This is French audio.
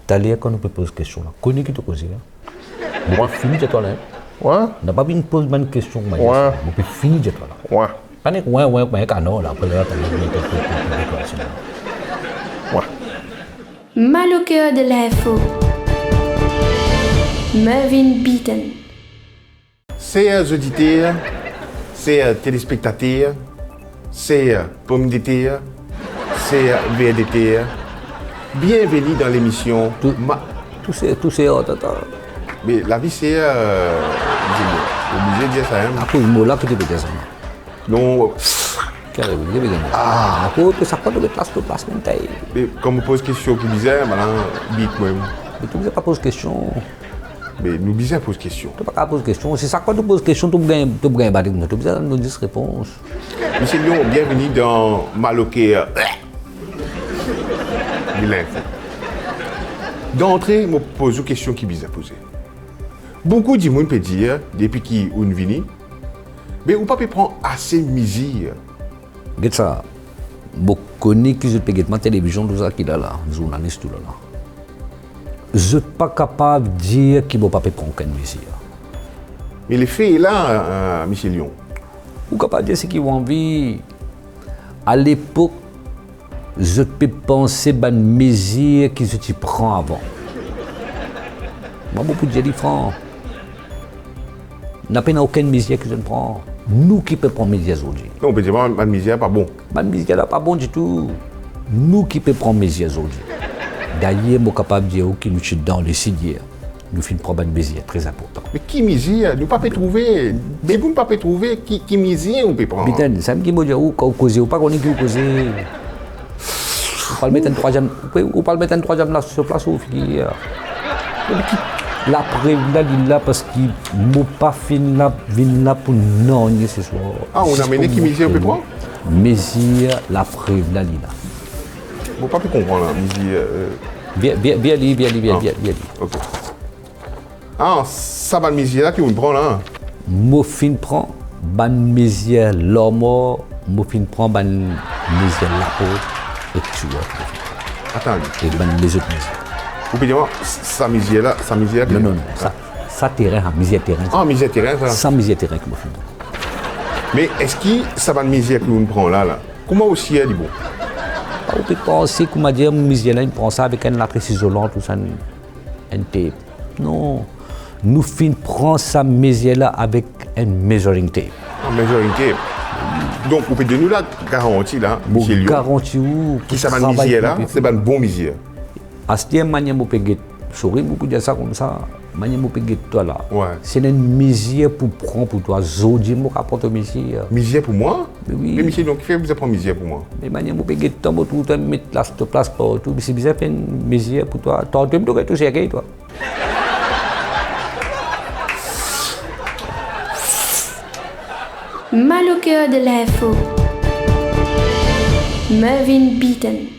T'as l'air qu'on nous peut poser question là. Connais qui te pose là. On va finir de toi là. Ouais. On n'a pas besoin de poser une question. Ouais. On peut finir de toi là. Ouais. Pas de ouais, canon là. Après là, Ouais. Mal au cœur de l'info. Mervyn Beaton. Chers auditeurs, chers téléspectateurs, chers pommes de terre, chers VDT, bienvenue dans l'émission. Tous ces autres. Mais la vie, c'est. Obligé de dire ça. Hein? À cause de là que tu peux dire ça. Non. Ah, à cause de ça, pas de place, Mais comme on pose question qui disait, maintenant, bit moi. Mais tu ne pas poser question. Mais nous disons pose question. Tu ne peux pas poser question. C'est ça quand tu poses question, tu gagnes battre. Tu as nous dire réponse. Monsieur Lyon, bienvenue dans Maloké. L'info. D'entrée, je me pose une question qui est poser. Beaucoup de gens peuvent dire, depuis qu'ils sont venus, mais on ne peut pas prendre assez de misère. Regarde ça. Je connais que je peux faire la télévision, tout ça qu'il a là, journaliste tout là. Je ne suis pas capable de dire qu'il ne peut pas prendre aucune mesure. Mais les faits est là, M. Lyon. Vous êtes capable de dire ce qu'ils ont envie. À l'époque, je peux penser à une mesure que je prends avant. Moi, beaucoup de gens disent franc. N'a pas aucune mesure que je ne prends. Nous qui pouvons prendre mesure aujourd'hui. Non, on peut dire que la misère n'est pas bon. La mesure n'est pas bon du tout. Nous qui pouvons prendre mesure aujourd'hui. D'ailleurs, je suis capable de dire que nous sommes dans les CIDIR. Nous faisons prendre une mesure très importante. Mais qui misère? Nous ne pouvons pas trouver. Si vous ne pouvez pas trouver qui misère, on peut prendre. Putain, ça me dit que vous causez ou pas qu'on est qui vous causez. On peut mettre un troisième là sur place ou figure. La preuve là parce qu'il ne pas fini là pour non ce soir. Ah, on a mené qui misère, on peut prendre? Mesure, la preuve là. On ne peut pas comprendre la misère. Bien. Ok. Ah, ça va la misère là qui on prend là. Mofin prend, ban mesure l'homme, mofin prend ban mesure la peau et tu vois. Attends. Et ban les autres mesures. Vous pouvez dire, sa misère là. Non. Ça terrain, misère terrain. Ah, misère terrain, ça. Sans misère terrain que mofin. Mais est-ce que ça va la misère que on prend là? Comment aussi elle dit bon? On peut penser qu'on m'a dit, misère là, il prend ça avec une latrice isolante ou ça, un tape. Non. Nous prenons sa mesure là avec un measuring tape. Un measuring tape. Donc, vous pouvez donner nous la garantie là, monsieur Lyon. Garantie où? Qui ça va misère là, c'est une bonne misère. À ce moment-là, je peux sourire, je peux dire ça comme ça. Je peux dire toi là. Ouais. C'est une misère pour prendre pour toi. Aujourd'hui, je peux apporter misère. Misère pour moi? Oui. Mais monsieur Lyon, qui fait vous prendre misère pour moi? Mais je peux dire toi, tu mettre la place partout. C'est bizarre de faire une misère pour toi. Tu dois tout chercher toi. Mal au cœur de l'info. Mervyn Beaton.